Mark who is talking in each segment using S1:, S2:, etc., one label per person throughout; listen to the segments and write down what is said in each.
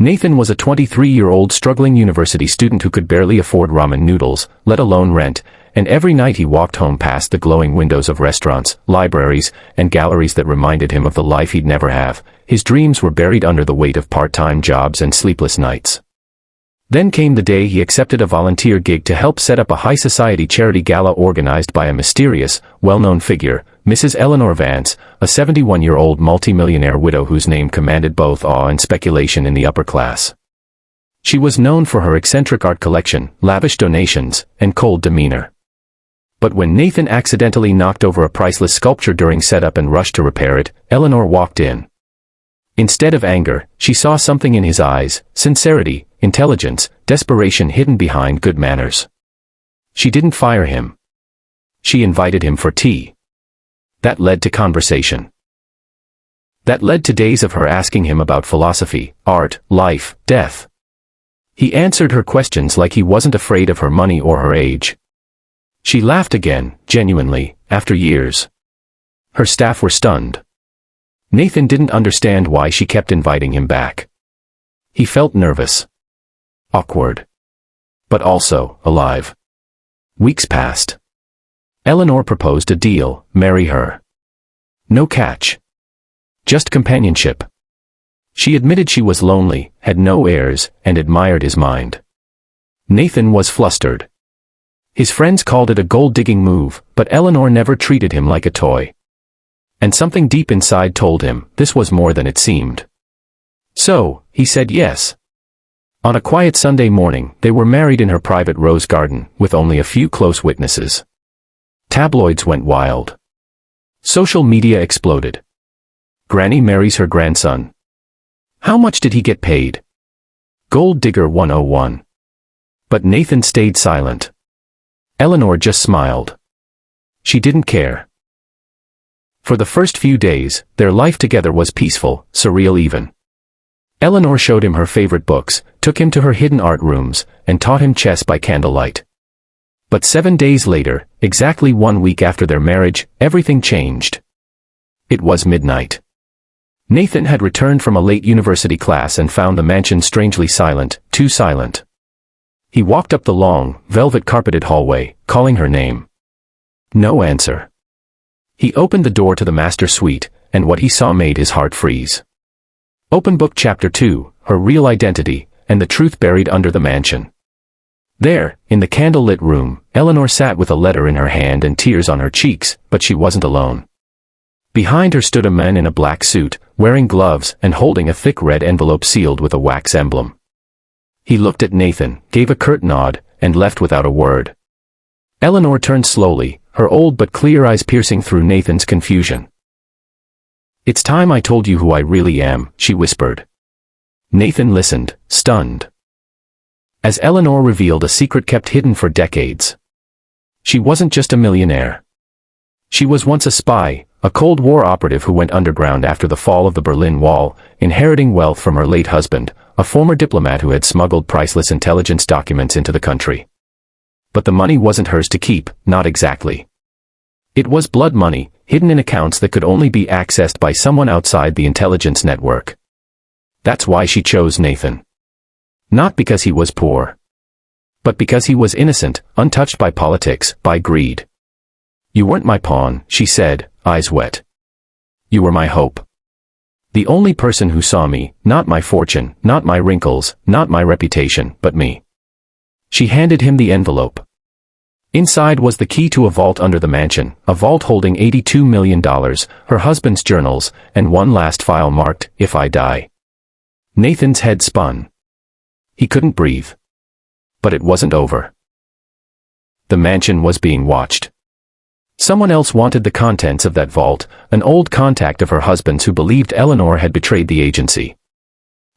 S1: Nathan was a 23-year-old struggling university student who could barely afford ramen noodles, let alone rent, and every night he walked home past the glowing windows of restaurants, libraries, and galleries that reminded him of the life he'd never have. His dreams were buried under the weight of part-time jobs and sleepless nights. Then came the day he accepted a volunteer gig to help set up a high-society charity gala organized by a mysterious, well-known figure, Mrs. Eleanor Vance, a 71-year-old multi-millionaire widow whose name commanded both awe and speculation in the upper class. She was known for her eccentric art collection, lavish donations, and cold demeanor. But when Nathan accidentally knocked over a priceless sculpture during setup and rushed to repair it, Eleanor walked in. Instead of anger, she saw something in his eyes: sincerity, intelligence, desperation hidden behind good manners. She didn't fire him. She invited him for tea. That led to conversation. That led to days of her asking him about philosophy, art, life, death. He answered her questions like he wasn't afraid of her money or her age. She laughed again, genuinely, after years. Her staff were stunned. Nathan didn't understand why she kept inviting him back. He felt nervous. Awkward. But also, alive. Weeks passed. Eleanor proposed a deal: marry her. No catch. Just companionship. She admitted she was lonely, had no heirs, and admired his mind. Nathan was flustered. His friends called it a gold-digging move, but Eleanor never treated him like a toy. And something deep inside told him this was more than it seemed. So, he said yes. On a quiet Sunday morning, they were married in her private rose garden, with only a few close witnesses. Tabloids went wild. Social media exploded. Granny marries her grandson. How much did he get paid? Gold Digger 101. But Nathan stayed silent. Eleanor just smiled. She didn't care. For the first few days, their life together was peaceful, surreal even. Eleanor showed him her favorite books, took him to her hidden art rooms, and taught him chess by candlelight. But 7 days later, exactly 1 week after their marriage, everything changed. It was midnight. Nathan had returned from a late university class and found the mansion strangely silent, too silent. He walked up the long, velvet-carpeted hallway, calling her name. No answer. He opened the door to the master suite, and what he saw made his heart freeze. Open Book Chapter 2, Her Real Identity, and the Truth Buried Under the Mansion. There, in the candle-lit room, Eleanor sat with a letter in her hand and tears on her cheeks, but she wasn't alone. Behind her stood a man in a black suit, wearing gloves and holding a thick red envelope sealed with a wax emblem. He looked at Nathan, gave a curt nod, and left without a word. Eleanor turned slowly, her old but clear eyes piercing through Nathan's confusion. "It's time I told you who I really am," she whispered. Nathan listened, stunned. As Eleanor revealed a secret kept hidden for decades. She wasn't just a millionaire. She was once a spy, a Cold War operative who went underground after the fall of the Berlin Wall, inheriting wealth from her late husband, a former diplomat who had smuggled priceless intelligence documents into the country. But the money wasn't hers to keep, not exactly. It was blood money, hidden in accounts that could only be accessed by someone outside the intelligence network. That's why she chose Nathan. Not because he was poor. But because he was innocent, untouched by politics, by greed. "You weren't my pawn," she said, eyes wet. "You were my hope. The only person who saw me, not my fortune, not my wrinkles, not my reputation, but me." She handed him the envelope. Inside was the key to a vault under the mansion, a vault holding $82 million, her husband's journals, and one last file marked, "If I die." Nathan's head spun. He couldn't breathe. But it wasn't over. The mansion was being watched. Someone else wanted the contents of that vault, an old contact of her husband's who believed Eleanor had betrayed the agency.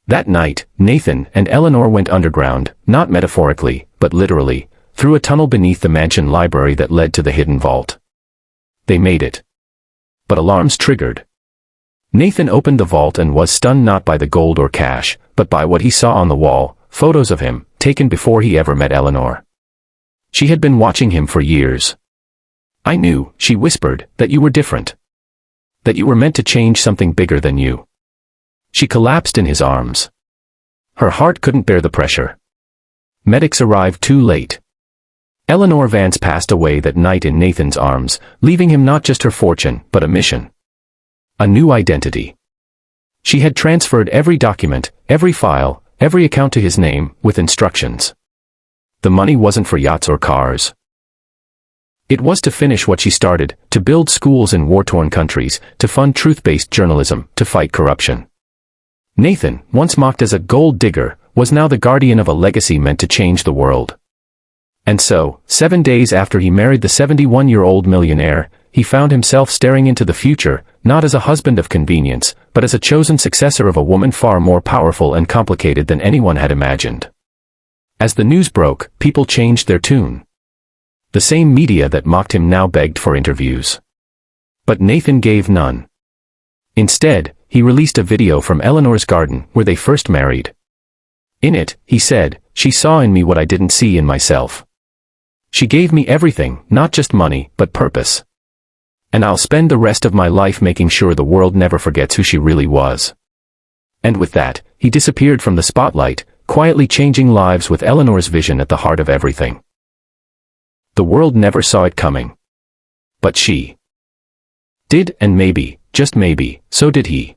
S1: That night, Nathan and Eleanor went underground, not metaphorically, but literally, through a tunnel beneath the mansion library that led to the hidden vault. They made it. But alarms triggered. Nathan opened the vault and was stunned not by the gold or cash, but by what he saw on the wall, photos of him, taken before he ever met Eleanor. She had been watching him for years. "I knew," she whispered, "that you were different. That you were meant to change something bigger than you." She collapsed in his arms. Her heart couldn't bear the pressure. Medics arrived too late. Eleanor Vance passed away that night in Nathan's arms, leaving him not just her fortune, but a mission. A new identity. She had transferred every document, every file, every account to his name, with instructions. The money wasn't for yachts or cars. It was to finish what she started, to build schools in war-torn countries, to fund truth-based journalism, to fight corruption. Nathan, once mocked as a gold digger, was now the guardian of a legacy meant to change the world. And so, 7 days after he married the 71-year-old millionaire, he found himself staring into the future, not as a husband of convenience, but as a chosen successor of a woman far more powerful and complicated than anyone had imagined. As the news broke, people changed their tune. The same media that mocked him now begged for interviews. But Nathan gave none. Instead, he released a video from Eleanor's garden, where they first married. In it, he said, "She saw in me what I didn't see in myself. She gave me everything, not just money, but purpose. And I'll spend the rest of my life making sure the world never forgets who she really was." And with that, he disappeared from the spotlight, quietly changing lives with Eleanor's vision at the heart of everything. The world never saw it coming. But she did, and maybe, just maybe, so did he.